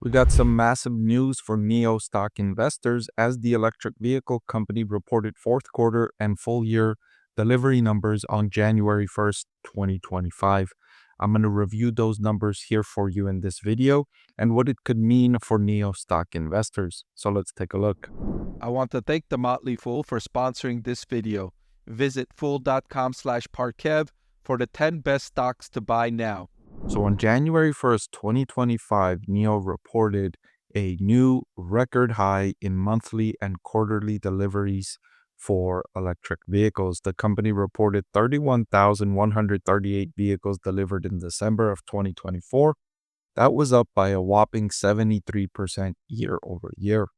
We got some massive news for NIO stock investors as the electric vehicle company reported fourth quarter and full year delivery numbers on January 1st, 2025. I'm going to review those numbers here for you in this video and what it could mean for NIO stock investors. So let's take a look. I want to thank the Motley Fool for sponsoring this video. Visit fool.com/parkev for the 10 best stocks to buy now. So on January 1st, 2025, NIO reported a new record high in monthly and quarterly deliveries for electric vehicles. The company reported 31,138 vehicles delivered in December of 2024. That was up by a whopping 73% year over year.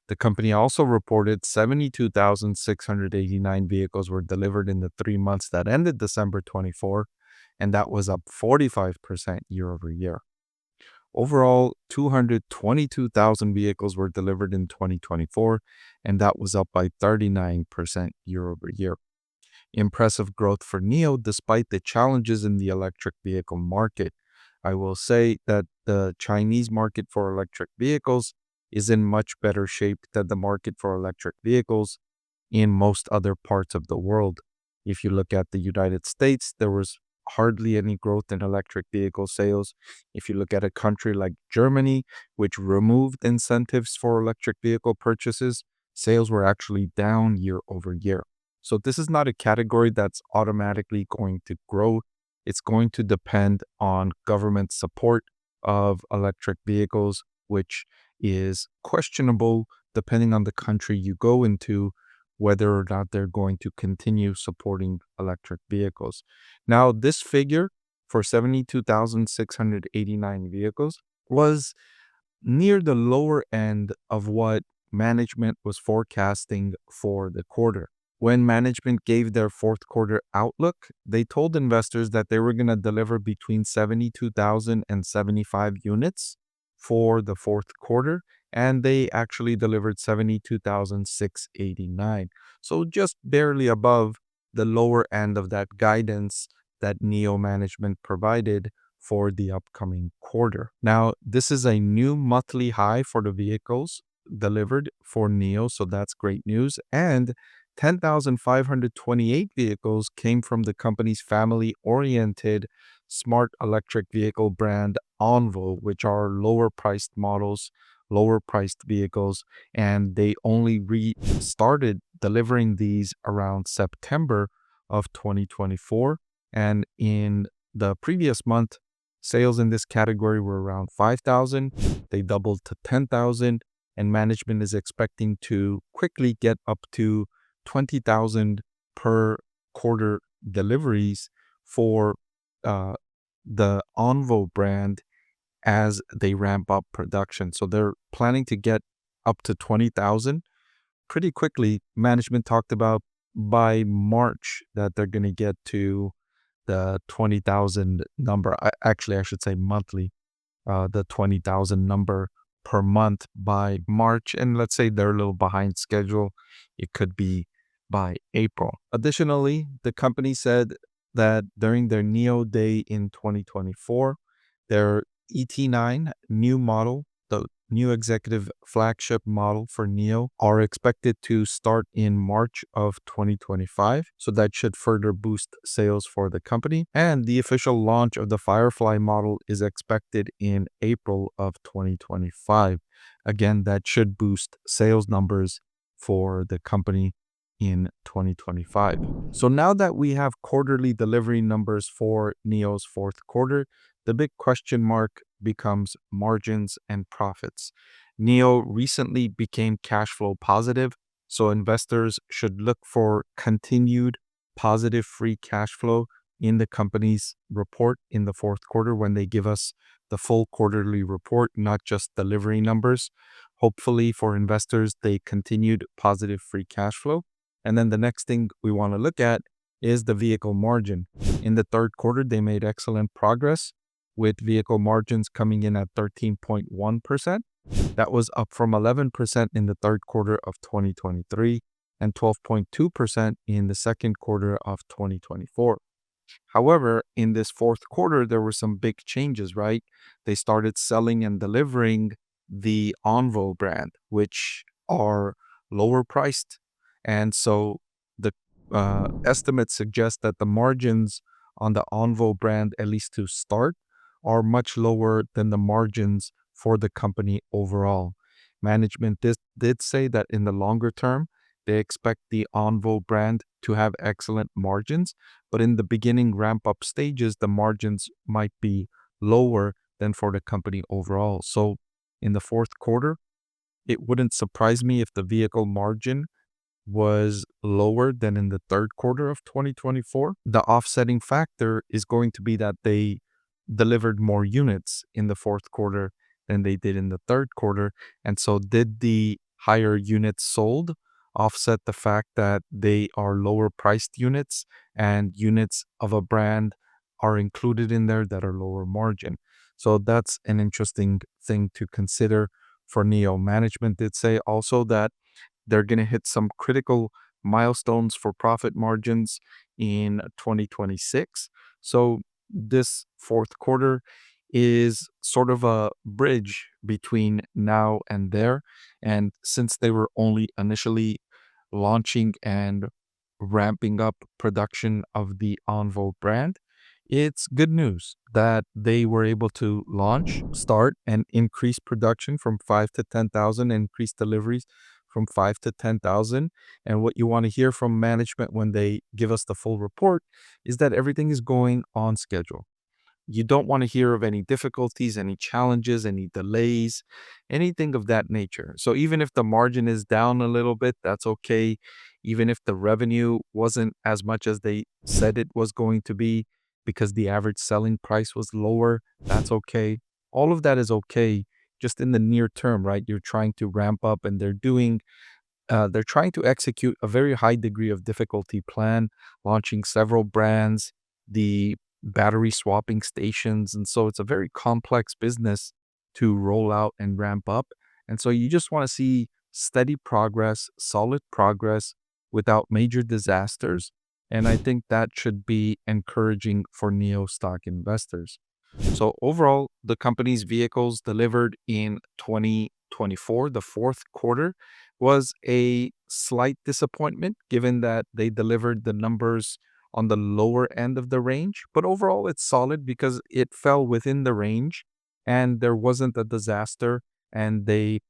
The company also reported 72,689 vehicles were delivered in the 3 months that ended December 24, and that was up 45% year over year. Overall, 222,000 vehicles were delivered in 2024, and that was up by 39% year over year. Impressive growth for NIO despite the challenges in the electric vehicle market. I will say that the Chinese market for electric vehicles is in much better shape than the market for electric vehicles in most other parts of the world. If you look at the United States, there was hardly any growth in electric vehicle sales. If you look at a country like Germany, which removed incentives for electric vehicle purchases, sales were actually down year over year. So this is not a category that's automatically going to grow. It's going to depend on government support of electric vehicles, which is questionable depending on the country you go into, whether or not they're going to continue supporting electric vehicles. Now, this figure for 72,689 vehicles was near the lower end of what management was forecasting for the quarter. When management gave their fourth quarter outlook, they told investors that they were going to deliver between 72,000 and 75 units for the fourth quarter, and they actually delivered 72,689. So just barely above the lower end of that guidance that NIO management provided for the upcoming quarter. Now, this is a new monthly high for the vehicles delivered for NIO, so that's great news. And 10,528 vehicles came from the company's family-oriented smart electric vehicle brand Envo, which are lower priced models, lower priced vehicles, and they only restarted delivering these around September of 2024. And in the previous month, sales in this category were around 5,000. They doubled to 10,000, and management is expecting to quickly get up to 20,000 per quarter deliveries for the Envo brand as they ramp up production. So they're planning to get up to 20,000 pretty quickly. Management talked about by March that they're going to get to the 20,000 number. I should say monthly, the 20,000 number per month by March. And let's say they're a little behind schedule. It could be by April. Additionally, the company said that during their NIO Day in 2024, their ET9 new model, the new executive flagship model for NIO, are expected to start in March of 2025. So that should further boost sales for the company. And the official launch of the Firefly model is expected in April of 2025. Again, that should boost sales numbers for the company in 2025. So now that we have quarterly delivery numbers for NIO's fourth quarter, the big question mark becomes margins and profits. NIO recently became cash flow positive, so investors should look for continued positive free cash flow in the company's report in the fourth quarter when they give us the full quarterly report, not just delivery numbers. Hopefully for investors, they continued positive free cash flow. And then the next thing we want to look at is the vehicle margin. In the third quarter, they made excellent progress with vehicle margins coming in at 13.1%. That was up from 11% in the third quarter of 2023 and 12.2% in the second quarter of 2024. However, in this fourth quarter, there were some big changes, right? They started selling and delivering the Envo brand, which are lower priced. And so the estimates suggest that the margins on the Envo brand, at least to start, are much lower than the margins for the company overall. Management did say that in the longer term, they expect the Envo brand to have excellent margins, but in the beginning ramp up stages, the margins might be lower than for the company overall. So in the fourth quarter, it wouldn't surprise me if the vehicle margin was lower than in the third quarter of 2024. The offsetting factor is going to be that they delivered more units in the fourth quarter than they did in the third quarter. And so, did the higher units sold offset the fact that they are lower priced units and units of a brand are included in there that are lower margin? So, that's an interesting thing to consider for NIO. Management did say also that they're going to hit some critical milestones for profit margins in 2026. So, this fourth quarter is sort of a bridge between now and there. And since they were only initially launching and ramping up production of the Envo brand, it's good news that they were able to launch, start, and increase production from 5 to 10,000, increase deliveries from 5 to 10,000. And what you want to hear from management when they give us the full report is that everything is going on schedule. You don't want to hear of any difficulties, any challenges, any delays, anything of that nature. So even if the margin is down a little bit, that's okay. Even if the revenue wasn't as much as they said it was going to be because the average selling price was lower, that's okay. All of that is okay just in the near term, right? You're trying to ramp up and they're trying to execute a very high degree of difficulty plan, launching several brands, the battery swapping stations. And so it's a very complex business to roll out and ramp up. And so you just want to see steady progress, solid progress without major disasters. And I think that should be encouraging for NEO stock investors. So overall, the company's vehicles delivered in 2024, the fourth quarter, was a slight disappointment given that they delivered the numbers on the lower end of the range. But overall, it's solid because it fell within the range and there wasn't a disaster. And they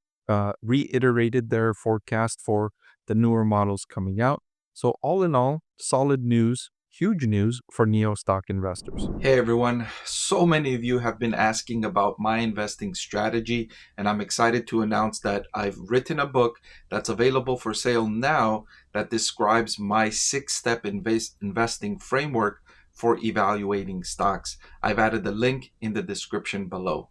reiterated their forecast for the newer models coming out. So, all in all, solid news, huge news for NEO stock investors. Hey everyone, so many of you have been asking about my investing strategy, and I'm excited to announce that I've written a book that's available for sale now that describes my 6-step investing framework for evaluating stocks. I've added the link in the description below.